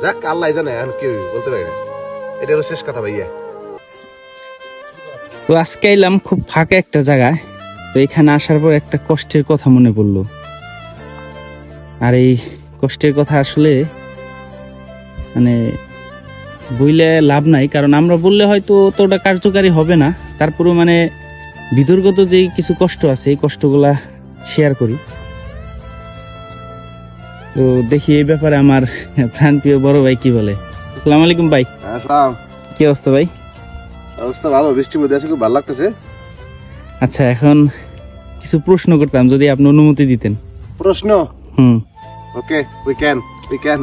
যাক আল্লাহ জানে, এখন কি বলতে পারি না। এটা হলো শেষ কথা ভাইয়া। তো আজকে এলাম খুব ফাঁকা একটা জায়গায়। তো এখানে আসার পর একটা কষ্টের কথা মনে পড়লো। আর এই কষ্টের কথা আসলে মানে বললে লাভ নাই, কারণ আমরা বললে হয়তো অতটা কার্যকারী হবে না। তারপরেও মানে বিতর্কত যে কিছু কষ্ট আছে এই কষ্টগুলা শেয়ার করি। তো দেখি এই ব্যাপারে আমার প্রাণপ্রিয় বড় ভাই কি বলে। আসসালামু আলাইকুম ভাই। আসসালাম। কি অবস্থা ভাই? অবস্থা ভালো, বৃষ্টির মধ্যে আছে, খুব ভালো লাগতেছে। আচ্ছা, এখন কিছু প্রশ্ন করতাম যদি আপনি অনুমতি দিতেন। প্রশ্ন? ওকে, উই ক্যান।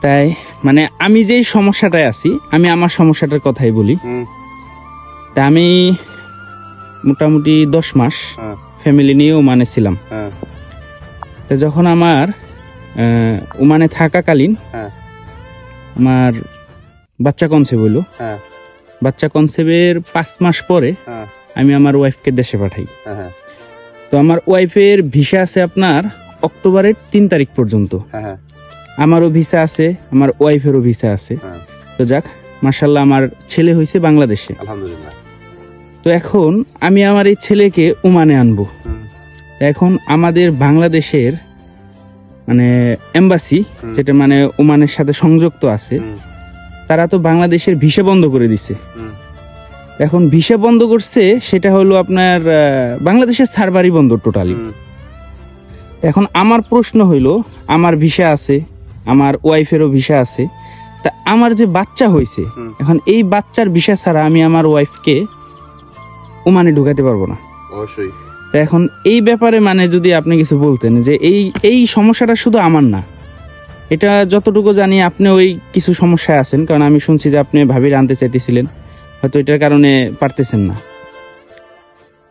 তাই মানে আমি যেই সমস্যাটায় আছি, আমি আমার সমস্যাটার কথাই বলি। তা আমি মোটামুটি 10 মাস ফ্যামিলি নিয়ে ওমানে ছিলাম। তা যখন আমার ওমানে থাকাকালীন আমার বাচ্চা কনসেপ্ট হইলো। বাচ্চা কনসেপ্টের 5 মাস পরে আমি আমার ওয়াইফকে দেশে পাঠাই। তো আমার ওয়াইফের ভিসা আছে আপনার অক্টোবরের 3 তারিখ পর্যন্ত। আমারও ভিসা আছে, আমার ওয়াইফেরও ভিসা আছে। তো যাক, মাশাআল্লাহ আমার ছেলে হয়েছে বাংলাদেশে, আলহামদুলিল্লাহ। তো এখন আমি আমার এই ছেলেকে ওমানে আনবো। এখন আমাদের বাংলাদেশের মানে এম্বাসি, যেটা মানে ওমানের সাথে সংযুক্ত আছে, তারা তো বাংলাদেশের ভিসা বন্ধ করে দিছে। এখন ভিসা বন্ধ করছে সেটা হলো আপনার বাংলাদেশের সার্ভারই বন্ধ টোটালি। এখন আমার প্রশ্ন হইলো, আমার ভিসা আছে, আমার ওয়াইফেরও ভিসা আছে, তা আমার যে বাচ্চা হয়েছে, এখন এই বাচ্চার ভিসা ছাড়া আমি আমার ওয়াইফকে ওমানে ঢুকাতে পারবো না। অবশ্যই। তা এখন এই ব্যাপারে মানে যদি আপনি কিছু বলতেন যে এই সমস্যাটা শুধু আমার না, এটা যতটুকু জানি আপনি ওই কিছু সমস্যায় আছেন, কারণ আমি শুনছি যে আপনি ভাবির আনতে চাইতেছিলেন, হয়তো এটার কারণে পারতেছেন না।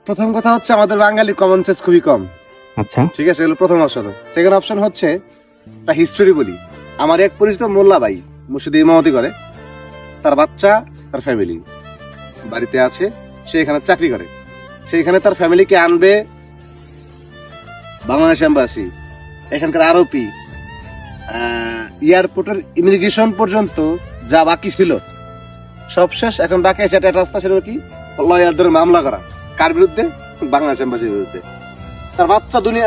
প্রথম কথা হচ্ছে আমাদের বাঙালির কমন সেন্স খুবই কম। আচ্ছা, ঠিক আছে, এগুলো প্রথম অপশন। সেকেন্ড অপশন হচ্ছে একটা হিস্টোরি বলি। আমার এক পরিচিত মোল্লা ভাই মসজিদে ইমামতি করে, তার বাচ্চা, তার ফ্যামিলি বাড়িতে আছে, সে এখানে চাকরি করে। সেইখানে তার ফ্যামিলিকে আনবে বাংলাদেশ এম্বাসি, এখানকার আরোপি, এয়ারপোর্টের ইমিগ্রেশন পর্যন্ত যা বাকি ছিল সব শেষ। এখন বাকি আছে একটা রাস্তা, সেটা কি লয়ারদের মামলা করা। কার বিরুদ্ধে? বাংলাদেশ এম্বাসির বিরুদ্ধে। তার বাচ্চা দুনিয়া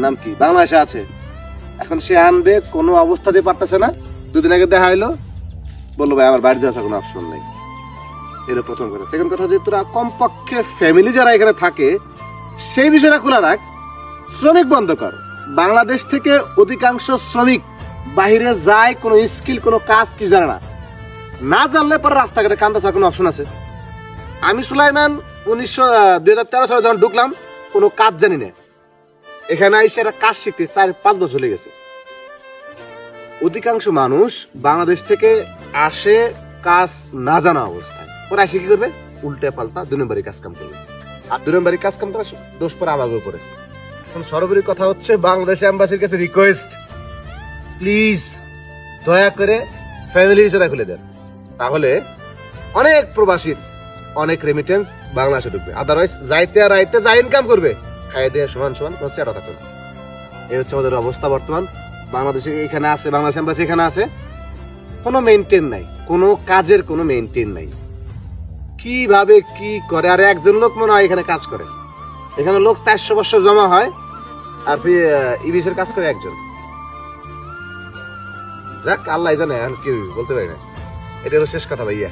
নাম কি বাংলাদেশে আছে, এখন সে আনবে, কোনো অবস্থাতেই পারতেছে না। 2 দিন আগে দেখা হইলো, বললো ভাই আমার বাড়ি যাওয়ার কোনো অপশন নেই। এটা প্রথম কথা। সেকেন্ড কথা, যে তোরা কমপক্ষে ফ্যামিলি যারা এখানে থাকে সেই বিষয়টা খোলা রাখ। শ্রমিক বন্ধ কর। বাংলাদেশ থেকে অধিকাংশ শ্রমিক বাহিরে যায়, কোনো স্কিল, কোনো কাজ কি জানে না। না জানলে পরে রাস্তাঘাটে কান্দা ছাড়া কোনো অপশন আছে? আমি সুলাইমান 2013 সালে যখন ঢুকলাম, কোনো কাজ জানি না, এখানে এসে একটা কাজ শিখতে 4-5 বছর চলে গেছে। অধিকাংশ মানুষ বাংলাদেশ থেকে আসে কাজ না জানা অবস্থায়, পরে এসে কি করবে? উল্টে পাল্টা 2 নম্বরই কাজ কাম করবে। আর 2 নম্বরই কাজ কাম করে দোষ পরে আমাকে উপরে। এখন সর্বোপরি কথা হচ্ছে বাংলাদেশ এম্বাসির কাছে রিকোয়েস্ট, প্লিজ দয়া করে ফ্যামিলি ভিসা খুলে দেন। তাহলে অনেক প্রবাসীর অনেক রেমিটেন্স বাংলাদেশে ঢুকবে। আদারওয়াইজ যাইতে আর রাইতে যা ইনকাম করবে খাইয়ে দিয়ে সমান সমান কোনো চেটা থাকবে না। এই হচ্ছে আমাদের অবস্থা বর্তমান। বাংলাদেশে এখানে আছে, বাংলাদেশ এম্বাসি এখানে আছে, কোনো মেনটেন নাই, কোনো কাজের কোনো মেনটেন নাই। কিভাবে কি করে? আর একজন লোক মনে হয় এখানে কাজ করে, এখানে লোক 400 বছর জমা হয়, আর ইবিসের কাজ করে একজন। যাক আল্লাহ জানে, এখন কি বলতে পারি না। এটা হলো শেষ কথা ভাইয়া।